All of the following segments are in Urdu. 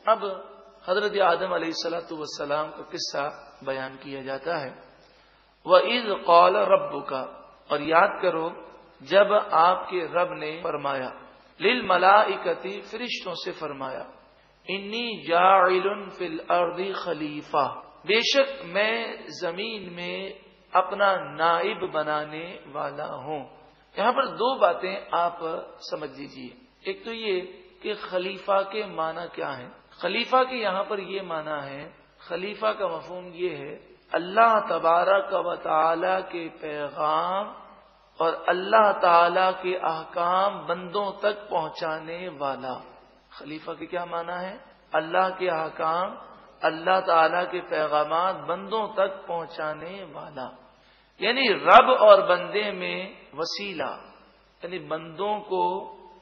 اب حضرت آدم علیہ السلام کا قصہ بیان کیا جاتا ہے۔ وَإِذْ قَالَ رَبُّكَ، اور یاد کرو جب آپ کے رب نے فرمایا، لِلْمَلَائِكَةِ، فرشتوں سے فرمایا، انی جاعل فی الارض خلیفہ، بے شک میں زمین میں اپنا نائب بنانے والا ہوں۔ یہاں پر دو باتیں آپ سمجھ لیجیے۔ ایک تو یہ کہ خلیفہ کے معنی کیا ہے۔ خلیفہ کے یہاں پر یہ معنی ہے، خلیفہ کا مفہوم یہ ہے اللہ تبارک و تعالی کے پیغام اور اللہ تعالی کے احکام بندوں تک پہنچانے والا۔ خلیفہ کے کیا معنی ہے؟ اللہ کے احکام، اللہ تعالی کے پیغامات بندوں تک پہنچانے والا، یعنی رب اور بندے میں وسیلہ، یعنی بندوں کو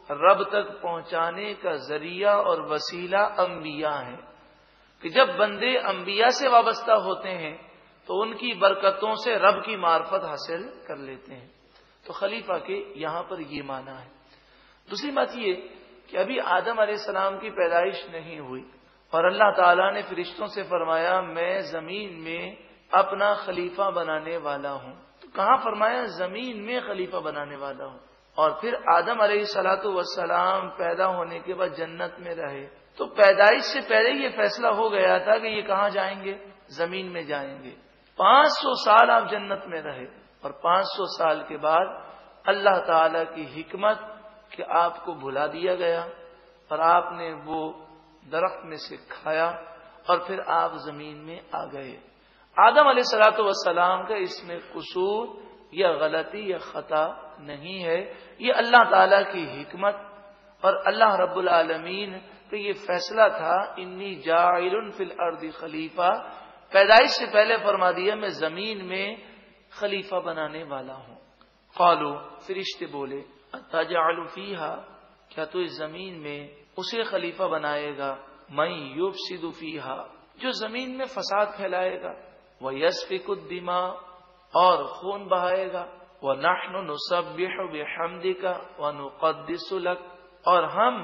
رب تک پہنچانے کا ذریعہ اور وسیلہ انبیاء ہیں، کہ جب بندے انبیاء سے وابستہ ہوتے ہیں تو ان کی برکتوں سے رب کی معرفت حاصل کر لیتے ہیں۔ تو خلیفہ کے یہاں پر یہ معنی ہے۔ دوسری بات یہ کہ ابھی آدم علیہ السلام کی پیدائش نہیں ہوئی اور اللہ تعالیٰ نے فرشتوں سے فرمایا میں زمین میں اپنا خلیفہ بنانے والا ہوں۔ تو کہاں فرمایا؟ زمین میں خلیفہ بنانے والا ہوں۔ اور پھر آدم علیہ السلام پیدا ہونے کے بعد جنت میں رہے، تو پیدائش سے پہلے یہ فیصلہ ہو گیا تھا کہ یہ کہاں جائیں گے؟ زمین میں جائیں گے۔ 500 سال آپ جنت میں رہے، اور 500 سال کے بعد اللہ تعالی کی حکمت کہ آپ کو بھلا دیا گیا اور آپ نے وہ درخت میں سے کھایا اور پھر آپ زمین میں آ گئے۔ آدم علیہ السلام کا اس میں قصور یا غلطی یا خطا نہیں ہے، یہ اللہ تعالی کی حکمت اور اللہ رب العالمین کا یہ فیصلہ تھا، انی جاعل فی الارض خلیفہ، پیدائش سے پہلے فرما دیا میں زمین میں خلیفہ بنانے والا ہوں۔ قالوا، فرشتے بولے، اتجعل فیہا، کیا تو اس زمین میں اسے خلیفہ بنائے گا، من یفسد فیہا، جو زمین میں فساد پھیلائے گا، ویسفک الدماء، اور خون بہائے گا، وَنَحْنُ نُسَبِّحُ بِحَمْدِكَ وَنُقَدِّسُ لَكَ، اور ہم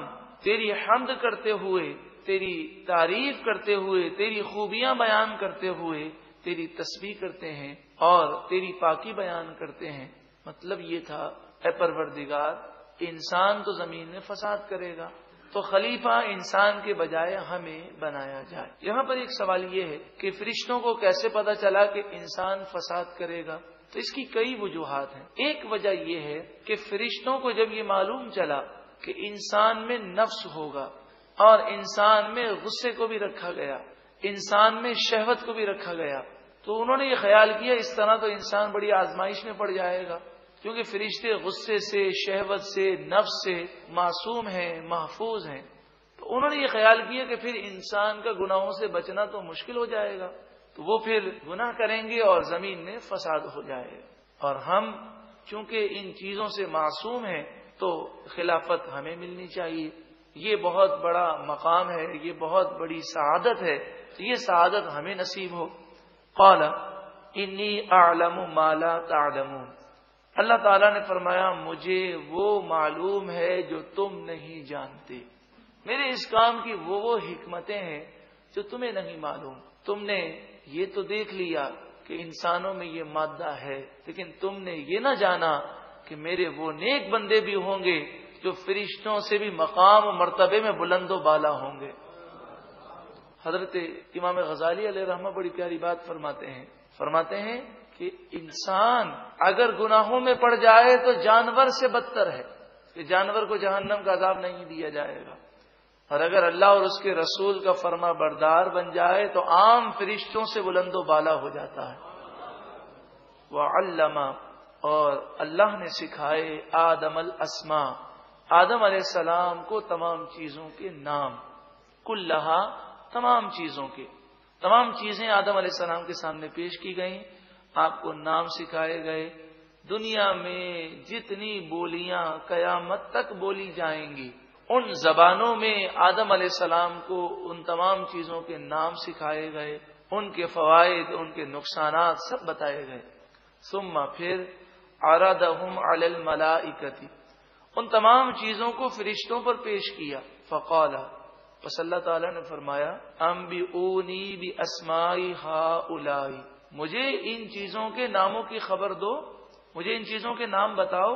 تیری حمد کرتے ہوئے، تیری تعریف کرتے ہوئے، تیری خوبیاں بیان کرتے ہوئے تیری تسبیح کرتے ہیں اور تیری پاکی بیان کرتے ہیں۔ مطلب یہ تھا اے پروردگار، انسان تو زمین میں فساد کرے گا تو خلیفہ انسان کے بجائے ہمیں بنایا جائے۔ یہاں پر ایک سوال یہ ہے کہ فرشتوں کو کیسے پتا چلا کہ انسان فساد کرے گا؟ تو اس کی کئی وجوہات ہیں۔ ایک وجہ یہ ہے کہ فرشتوں کو جب یہ معلوم چلا کہ انسان میں نفس ہوگا اور انسان میں غصے کو بھی رکھا گیا، انسان میں شہوت کو بھی رکھا گیا، تو انہوں نے یہ خیال کیا اس طرح تو انسان بڑی آزمائش میں پڑ جائے گا، کیونکہ فرشتے غصے سے، شہوت سے، نفس سے معصوم ہیں، محفوظ ہیں۔ تو انہوں نے یہ خیال کیا کہ پھر انسان کا گناہوں سے بچنا تو مشکل ہو جائے گا، تو وہ پھر گناہ کریں گے اور زمین میں فساد ہو جائے گا، اور ہم چونکہ ان چیزوں سے معصوم ہیں تو خلافت ہمیں ملنی چاہیے، یہ بہت بڑا مقام ہے، یہ بہت بڑی سعادت ہے، تو یہ سعادت ہمیں نصیب ہو۔ قال انی اعلم ما لا تعلمون، اللہ تعالیٰ نے فرمایا مجھے وہ معلوم ہے جو تم نہیں جانتے، میرے اس کام کی وہ حکمتیں ہیں جو تمہیں نہیں معلوم۔ تم نے یہ تو دیکھ لیا کہ انسانوں میں یہ مادہ ہے، لیکن تم نے یہ نہ جانا کہ میرے وہ نیک بندے بھی ہوں گے جو فرشتوں سے بھی مقام و مرتبے میں بلند و بالا ہوں گے۔ حضرت امام غزالی علیہ رحمہ بڑی پیاری بات فرماتے ہیں کہ انسان اگر گناہوں میں پڑ جائے تو جانور سے بدتر ہے، کہ جانور کو جہنم کا عذاب نہیں دیا جائے گا، اور اگر اللہ اور اس کے رسول کا فرما بردار بن جائے تو عام فرشتوں سے بلند و بالا ہو جاتا ہے۔ وَعَلَّمَ، اور اللہ نے سکھائے آدم الاسماء، آدم علیہ السلام کو تمام چیزوں کے نام، کلھا، تمام چیزوں کے، تمام چیزیں آدم علیہ السلام کے سامنے پیش کی گئیں، آپ کو نام سکھائے گئے۔ دنیا میں جتنی بولیاں قیامت تک بولی جائیں گی ان زبانوں میں آدم علیہ السلام کو ان تمام چیزوں کے نام سکھائے گئے، ان کے فوائد، ان کے نقصانات سب بتائے گئے۔ ثم پھر عرضهم علی الملائکۃ، ان تمام چیزوں کو فرشتوں پر پیش کیا۔ فقال، بس اللہ تعالیٰ نے فرمایا انبئونی باسماء ہؤلاء، مجھے ان چیزوں کے ناموں کی خبر دو، مجھے ان چیزوں کے نام بتاؤ،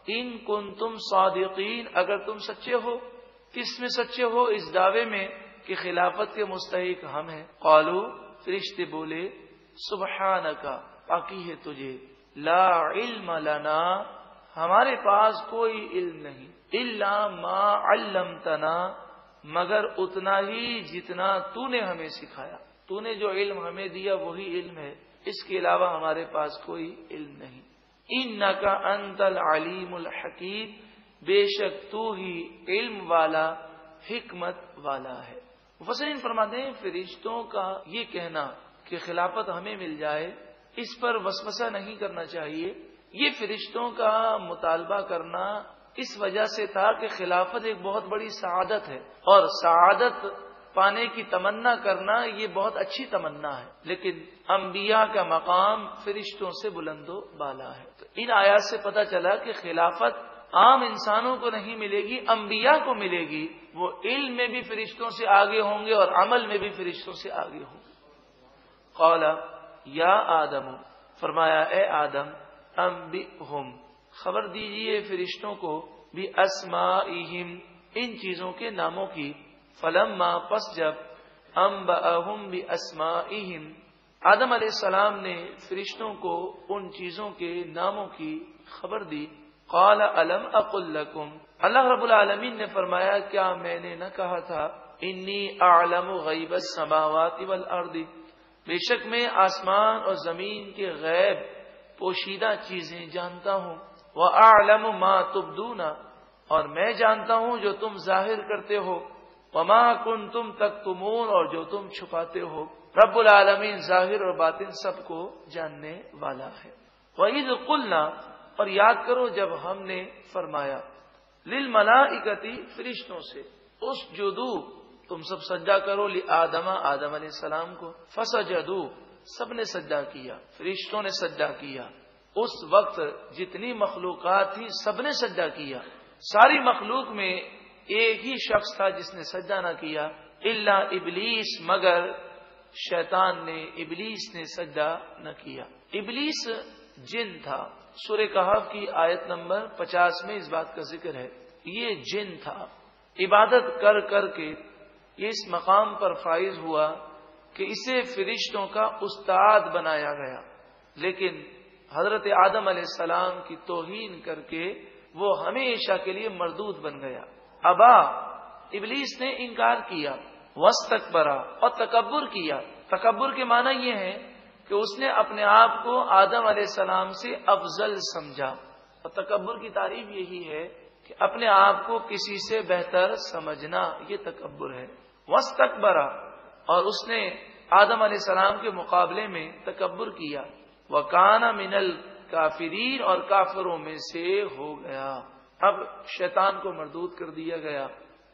ان کنتم صادقین، اگر تم سچے ہو۔ کس میں سچے ہو؟ اس دعوے میں کہ خلافت کے مستحق ہم ہیں۔ قالوا، فرشتے بولے، سبحانک، پاکی ہے تجھے، لا علم لنا، ہمارے پاس کوئی علم نہیں، الا ما علمتنا، مگر اتنا ہی جتنا تو نے ہمیں سکھایا، تو نے جو علم ہمیں دیا وہی علم ہے، اس کے علاوہ ہمارے پاس کوئی علم نہیں۔ انک انت العلیم الحکیم، بے شک تو ہی علم والا، حکمت والا ہے۔ مفسرین فرماتے ہیں فرشتوں کا یہ کہنا کہ خلافت ہمیں مل جائے، اس پر وسوسہ نہیں کرنا چاہیے۔ یہ فرشتوں کا مطالبہ کرنا اس وجہ سے تھا کہ خلافت ایک بہت بڑی سعادت ہے، اور سعادت پانے کی تمنا کرنا یہ بہت اچھی تمنا ہے، لیکن انبیاء کا مقام فرشتوں سے بلند و بالا ہے۔ تو ان آیات سے پتہ چلا کہ خلافت عام انسانوں کو نہیں ملے گی، انبیاء کو ملے گی۔ وہ علم میں بھی فرشتوں سے آگے ہوں گے اور عمل میں بھی فرشتوں سے آگے ہوں گے۔ قال یا آدم، فرمایا اے آدم، انبئہم، خبر دیجئے فرشتوں کو، باسمائہم، ان چیزوں کے ناموں کی۔ فلما، پس جب، انبأہم باسمائہم، آدم علیہ السلام نے فرشتوں کو ان چیزوں کے ناموں کی خبر دی۔ قال الم اقل لکم، اللہ رب العالمین نے فرمایا کیا میں نے نہ کہا تھا، انی اعلم غیب السماوات والارض، بے شک میں آسمان اور زمین کے غیب پوشیدہ چیزیں جانتا ہوں، وَأَعْلَمُ مَا تُبْدُونَ، اور میں جانتا ہوں جو تم ظاہر کرتے ہو، وَمَا كُنْتُمْ تَكْتُمُونَ، اور جو تم چھپاتے ہو۔ رب العالمین ظاہر اور باطن سب کو جاننے والا ہے۔ وَإِذْ قُلْنَا، اور یاد کرو جب ہم نے فرمایا، لِلْمَلَائِكَةِ، فرشتوں سے، اسجدوا، تم سب سجدہ کرو، لآدم، آدم علیہ السلام کو، فسجدوا، سب نے سجدہ کیا، فرشتوں نے سجدہ کیا۔ اس وقت جتنی مخلوقات تھی سب نے سجدہ کیا، ساری مخلوق میں ایک ہی شخص تھا جس نے سجدہ نہ کیا، الا ابلیس، مگر شیطان نے، ابلیس نے سجدہ نہ کیا۔ ابلیس جن تھا، سورہ کہف کی آیت نمبر 50 میں اس بات کا ذکر ہے۔ یہ جن تھا، عبادت کر کر کے یہ اس مقام پر فائز ہوا کہ اسے فرشتوں کا استاد بنایا گیا، لیکن حضرت آدم علیہ السلام کی توہین کر کے وہ ہمیشہ کے لیے مردود بن گیا۔ ابا، ابلیس نے انکار کیا، واستکبر، اور تکبر کیا۔ تکبر کے معنی یہ ہے کہ اس نے اپنے آپ کو آدم علیہ السلام سے افضل سمجھا، اور تکبر کی تعریف یہی ہے کہ اپنے آپ کو کسی سے بہتر سمجھنا، یہ تکبر ہے۔ واستکبر، اور اس نے آدم علیہ السلام کے مقابلے میں تکبر کیا۔ وَكَانَ مِنَ الْكَافِرِينَ، اور کافروں میں سے ہو گیا۔ اب شیطان کو مردود کر دیا گیا،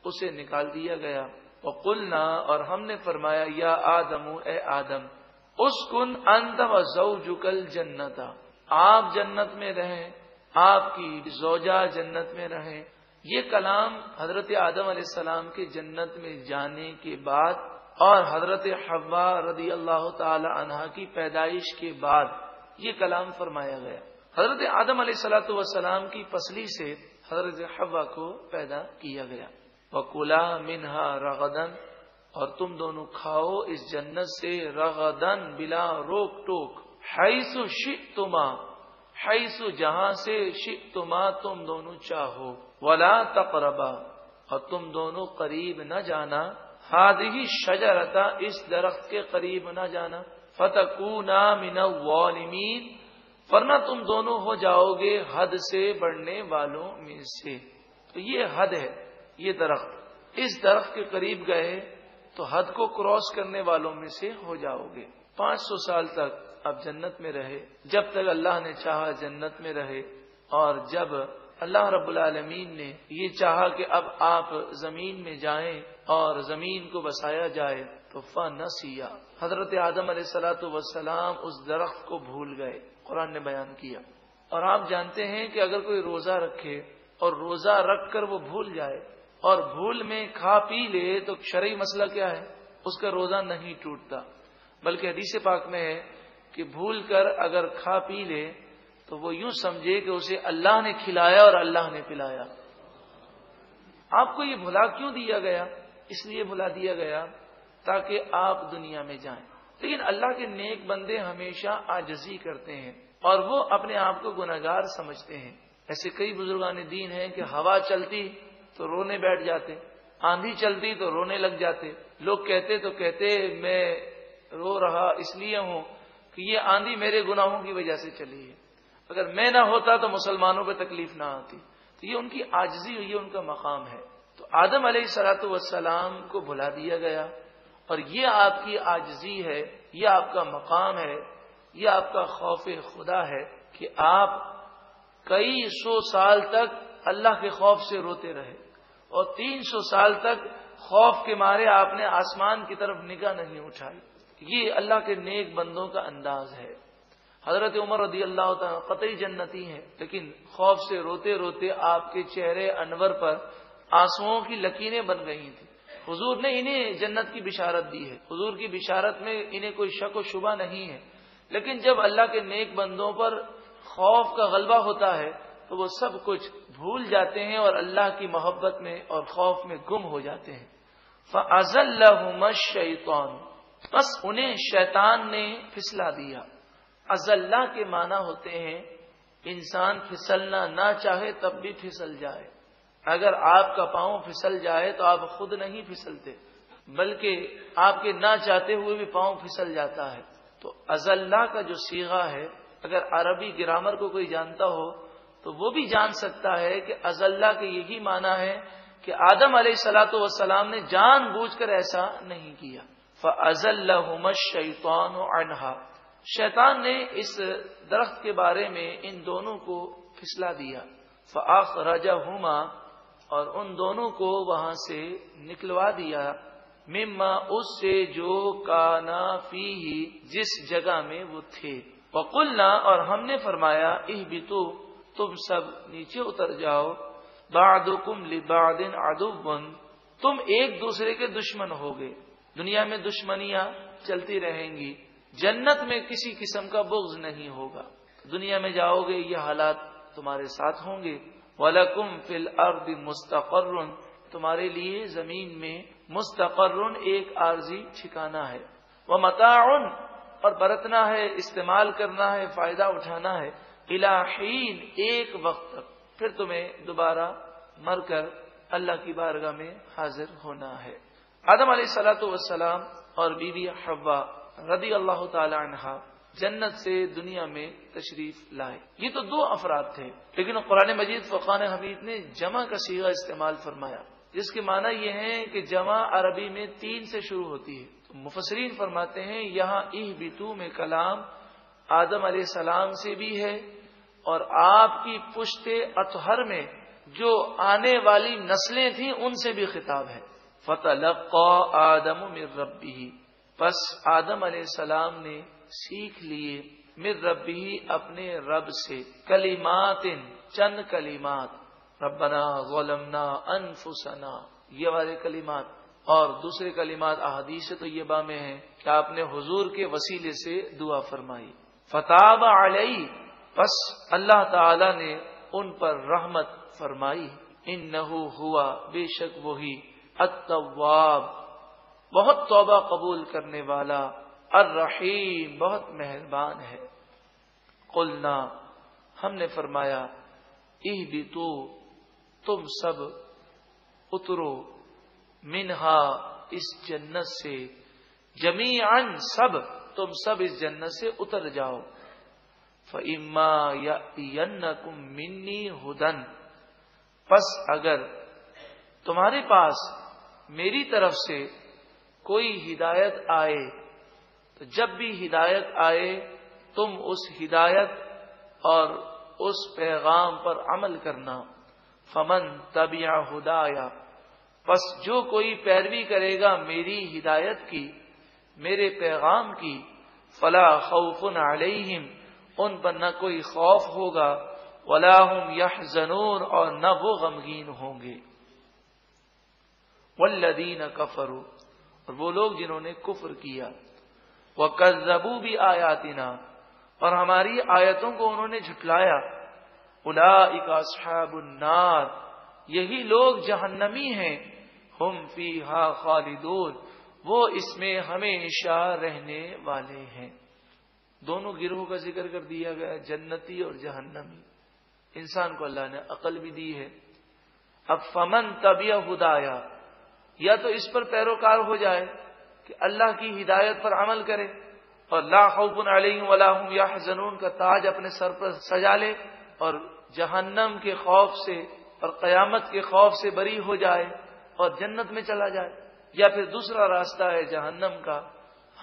اسے نکال دیا گیا۔ وَقُلْنَا، اور ہم نے فرمایا، یا آدم، اے آدم، اسکن انت وزوجک الجنت، آپ جنت میں رہیں، آپ کی زوجہ جنت میں رہیں۔ یہ کلام حضرت آدم علیہ السلام کے جنت میں جانے کے بعد اور حضرت حوا رضی اللہ تعالی عنہا کی پیدائش کے بعد یہ کلام فرمایا گیا۔ حضرت آدم علیہ الصلوۃ والسلام کی پسلی سے حضرت حوا کو پیدا کیا گیا۔ وَكُلَا مِنْهَا رَغَدًا، اور تم دونوں کھاؤ اس جنت سے، رغدن، بلا روک ٹوک، حیث شئتما، حیث جہاں سے، شئتما تم دونوں چاہو، ولا تقربا، اور تم دونوں قریب نہ جانا، ہذہ الشجرۃ، اس درخت کے قریب نہ جانا، فتکونا من الظالمین، ورنہ تم دونوں ہو جاؤ گے حد سے بڑھنے والوں میں سے۔ تو یہ حد ہے، یہ درخت، اس درخت کے قریب گئے تو حد کو کراس کرنے والوں میں سے ہو جاؤ گے۔ 500 سال تک اب جنت میں رہے، جب تک اللہ نے چاہا جنت میں رہے، اور جب اللہ رب العالمین نے یہ چاہا کہ اب آپ زمین میں جائیں اور زمین کو بسایا جائے تو فنسیا، حضرت آدم علیہ الصلوۃ والسلام اس درخت کو بھول گئے، قرآن نے بیان کیا۔ اور آپ جانتے ہیں کہ اگر کوئی روزہ رکھے اور روزہ رکھ کر وہ بھول جائے اور بھول میں کھا پی لے تو شرعی مسئلہ کیا ہے؟ اس کا روزہ نہیں ٹوٹتا، بلکہ حدیث پاک میں ہے کہ بھول کر اگر کھا پی لے تو وہ یوں سمجھے کہ اسے اللہ نے کھلایا اور اللہ نے پلایا۔ آپ کو یہ بھلا کیوں دیا گیا؟ اس لیے بھلا دیا گیا تاکہ آپ دنیا میں جائیں۔ لیکن اللہ کے نیک بندے ہمیشہ عاجزی کرتے ہیں اور وہ اپنے آپ کو گنہگار سمجھتے ہیں۔ ایسے کئی بزرگان دین ہیں کہ ہوا چلتی تو رونے بیٹھ جاتے، آندھی چلتی تو رونے لگ جاتے۔ لوگ کہتے تو کہتے میں رو رہا اس لیے ہوں کہ یہ آندھی میرے گناہوں کی وجہ سے چلی ہے، اگر میں نہ ہوتا تو مسلمانوں پہ تکلیف نہ آتی۔ تو یہ ان کی عاجزی ہوئی، ان کا مقام ہے۔ تو آدم علیہ الصلوۃ والسلام کو بھلا دیا گیا، اور یہ آپ کی عاجزی ہے، یہ آپ کا مقام ہے، یہ آپ کا خوف خدا ہے کہ آپ کئی سو سال تک اللہ کے خوف سے روتے رہے، اور 300 سال تک خوف کے مارے آپ نے آسمان کی طرف نگاہ نہیں اٹھائی۔ یہ اللہ کے نیک بندوں کا انداز ہے۔ حضرت عمر رضی اللہ تعالیٰ قطعی جنتی ہیں، لیکن خوف سے روتے روتے آپ کے چہرے انور پر آنسوؤں کی لکیریں بن گئی تھیں۔ حضور نے انہیں جنت کی بشارت دی ہے، حضور کی بشارت میں انہیں کوئی شک و شبہ نہیں ہے، لیکن جب اللہ کے نیک بندوں پر خوف کا غلبہ ہوتا ہے تو وہ سب کچھ بھول جاتے ہیں اور اللہ کی محبت میں اور خوف میں گم ہو جاتے ہیں۔ فَأَزَلَّهُمَا الشَّيْطَانُ، بس انہیں شیطان نے پھسلا دیا۔ ازلہ کے معنی ہوتے ہیں انسان پھسلنا نہ چاہے تب بھی پھسل جائے۔ اگر آپ کا پاؤں پھسل جائے تو آپ خود نہیں پھسلتے، بلکہ آپ کے نہ چاہتے ہوئے بھی پاؤں پھسل جاتا ہے۔ تو ازلہ کا جو صیغہ ہے، اگر عربی گرامر کو کوئی جانتا ہو تو وہ بھی جان سکتا ہے کہ ازلہ کے یہی معنی ہے کہ آدم علیہ الصلوۃ والسلام نے جان بوجھ کر ایسا نہیں کیا۔ فَأَزَلَّهُمَا الشَّيْطَانُ عَنْهَا، شیطان نے اس درخت کے بارے میں ان دونوں کو پھسلا دیا۔ فَأَخْرَجَهُمَا، اور ان دونوں کو وہاں سے نکلوا دیا، مما، اس سے جو کانا فیہ، جس جگہ میں وہ تھے۔ وَقُلْنَا، اور ہم نے فرمایا، اہبطوا، تم سب نیچے اتر جاؤ، بعضکم لبعض عدو، تم ایک دوسرے کے دشمن ہوگے۔ دنیا میں دشمنیاں چلتی رہیں گی، جنت میں کسی قسم کا بغض نہیں ہوگا۔ دنیا میں جاؤ گے یہ حالات تمہارے ساتھ ہوں گے۔ وَلَكُمْ فِي الْأَرْضِ مُسْتَقَرٌّ، تمہارے لیے زمین میں مستقر، ایک عارضی ٹھکانہ ہے۔ وَمَتَاعٌ، اور برتنا ہے، استعمال کرنا ہے، فائدہ اٹھانا ہے، إِلَى حِينٍ، ایک وقت تک، پھر تمہیں دوبارہ مر کر اللہ کی بارگاہ میں حاضر ہونا ہے۔ آدم علیہ الصلوۃ والسلام اور بی بی حوا رضی اللہ تعالی عنہا جنت سے دنیا میں تشریف لائے۔ یہ تو دو افراد تھے، لیکن قرآن مجید فرقان حمید نے جمع کا صیغہ استعمال فرمایا، جس کے معنی یہ ہے کہ جمع عربی میں 3 سے شروع ہوتی ہے۔ تو مفسرین فرماتے ہیں یہاں اہبطوا میں کلام آدم علیہ السلام سے بھی ہے، اور آپ کی پشت اطہر میں جو آنے والی نسلیں تھیں ان سے بھی خطاب ہے۔ فَتَلَقَّى آدَمُ مِن رَبِّهِ، پس آدم علیہ السلام نے سیکھ لیے، من ربہ، اپنے رب سے، کلمات، چند کلمات، ربنا ظلمنا انفسنا، یہ والے کلمات، اور دوسرے کلمات احادیث طیبہ میں ہیں کہ آپ نے حضور کے وسیلے سے دعا فرمائی۔ فتاب علیہ، پس اللہ تعالی نے ان پر رحمت فرمائی، انہ ہوا، بے شک وہی، التواب، بہت توبہ قبول کرنے والا، الرحیم، بہت مہربان ہے۔ قلنا، ہم نے فرمایا، اہبطوا، تم سب اترو، منہا، اس جنت سے، جمیعاً، سب، تم سب اس جنت سے اتر جاؤ۔ فَإِمَّا يَأْتِيَنَّكُم مِّنِّي هُدًى، پس اگر تمہارے پاس میری طرف سے کوئی ہدایت آئے، تو جب بھی ہدایت آئے تم اس ہدایت اور اس پیغام پر عمل کرنا۔ فمن تبع ہدایا، پس جو کوئی پیروی کرے گا میری ہدایت کی، میرے پیغام کی، فلا خوف علیہم، ان پر نہ کوئی خوف ہوگا، ولا هم یحزنون، اور نہ وہ غمگین ہوں گے۔ والذین کفروا، اور وہ لوگ جنہوں نے کفر کیا، وکذبوا بآیاتنا، اور ہماری آیتوں کو انہوں نے جھٹلایا، اولئک اصحاب النار، یہی لوگ جہنمی ہیں، ہم فیہا خالدون، وہ اس میں ہمیشہ رہنے والے ہیں۔ دونوں گروہوں کا ذکر کر دیا گیا، جنتی اور جہنمی۔ انسان کو اللہ نے عقل بھی دی ہے۔ اب فمن تبع ہدایا، یا تو اس پر پیروکار ہو جائے کہ اللہ کی ہدایت پر عمل کرے اور لا خوف علیہم ولا هم یحزنون کا تاج اپنے سر پر سجا لے اور جہنم کے خوف سے اور قیامت کے خوف سے بری ہو جائے اور جنت میں چلا جائے، یا پھر دوسرا راستہ ہے جہنم کا۔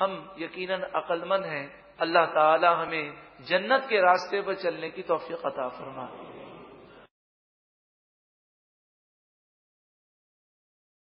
ہم یقیناً عقل مند ہیں، اللہ تعالی ہمیں جنت کے راستے پر چلنے کی توفیق عطا فرمائے۔